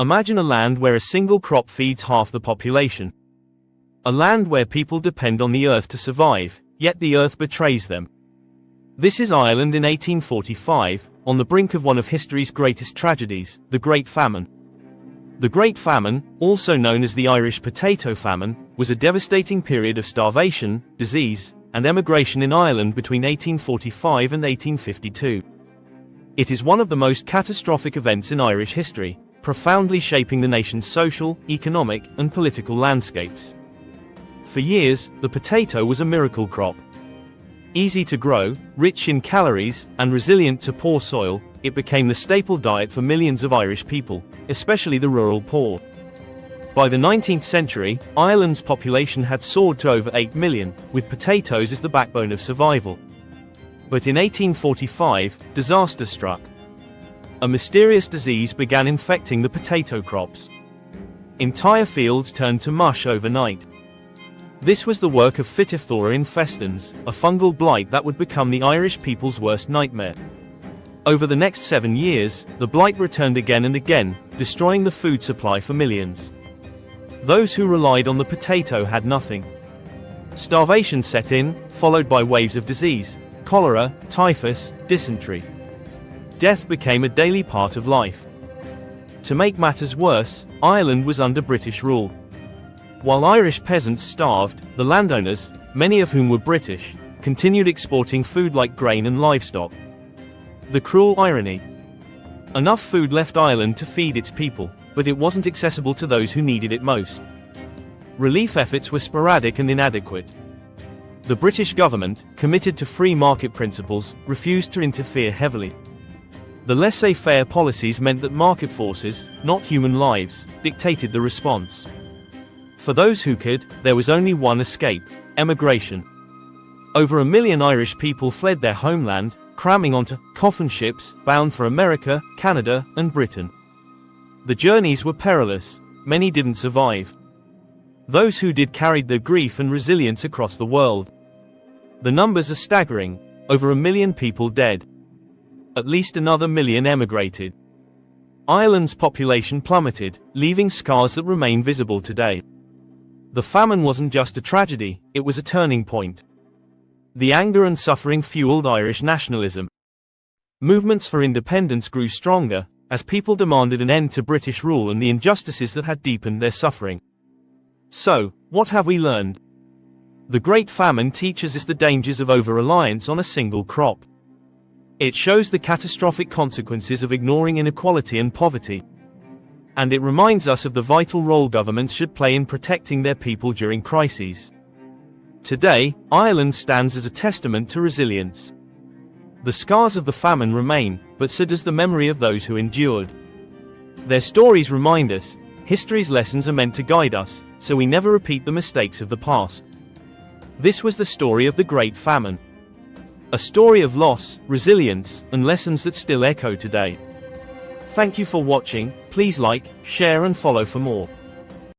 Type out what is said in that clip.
Imagine a land where a single crop feeds half the population. A land where people depend on the earth to survive, yet the earth betrays them. This is Ireland in 1845, on the brink of one of history's greatest tragedies, the Great Famine. The Great Famine, also known as the Irish Potato Famine, was a devastating period of starvation, disease, and emigration in Ireland between 1845 and 1852. It is one of the most catastrophic events in Irish history, profoundly shaping the nation's social, economic, and political landscapes. For years, the potato was a miracle crop. Easy to grow, rich in calories, and resilient to poor soil, it became the staple diet for millions of Irish people, especially the rural poor. By the 19th century, Ireland's population had soared to over 8 million, with potatoes as the backbone of survival. But in 1845, disaster struck. A mysterious disease began infecting the potato crops. Entire fields turned to mush overnight. This was the work of Phytophthora infestans, a fungal blight that would become the Irish people's worst nightmare. Over the next 7 years, the blight returned again and again, destroying the food supply for millions. Those who relied on the potato had nothing. Starvation set in, followed by waves of disease: cholera, typhus, dysentery. Death became a daily part of life. To make matters worse, Ireland was under British rule. While Irish peasants starved, the landowners, many of whom were British, continued exporting food like grain and livestock. The cruel irony. Enough food left Ireland to feed its people, but it wasn't accessible to those who needed it most. Relief efforts were sporadic and inadequate. The British government, committed to free market principles, refused to interfere heavily. The laissez-faire policies meant that market forces, not human lives, dictated the response. For those who could, there was only one escape: emigration. Over 1 million Irish people fled their homeland, cramming onto coffin ships bound for America, Canada, and Britain. The journeys were perilous. Many didn't survive. Those who did carried their grief and resilience across the world. The numbers are staggering: over 1 million people dead. At least another million emigrated. Ireland's population plummeted, leaving scars that remain visible today. The famine wasn't just a tragedy, it was a turning point. The anger and suffering fueled Irish nationalism. Movements for independence grew stronger, as people demanded an end to British rule and the injustices that had deepened their suffering. So, what have we learned? The Great Famine teaches us the dangers of over-reliance on a single crop. It shows the catastrophic consequences of ignoring inequality and poverty. And it reminds us of the vital role governments should play in protecting their people during crises. Today, Ireland stands as a testament to resilience. The scars of the famine remain, but so does the memory of those who endured. Their stories remind us, history's lessons are meant to guide us, so we never repeat the mistakes of the past. This was the story of the Great Famine. A story of loss, resilience, and lessons that still echo today. Thank you for watching. Please like, share and follow for more.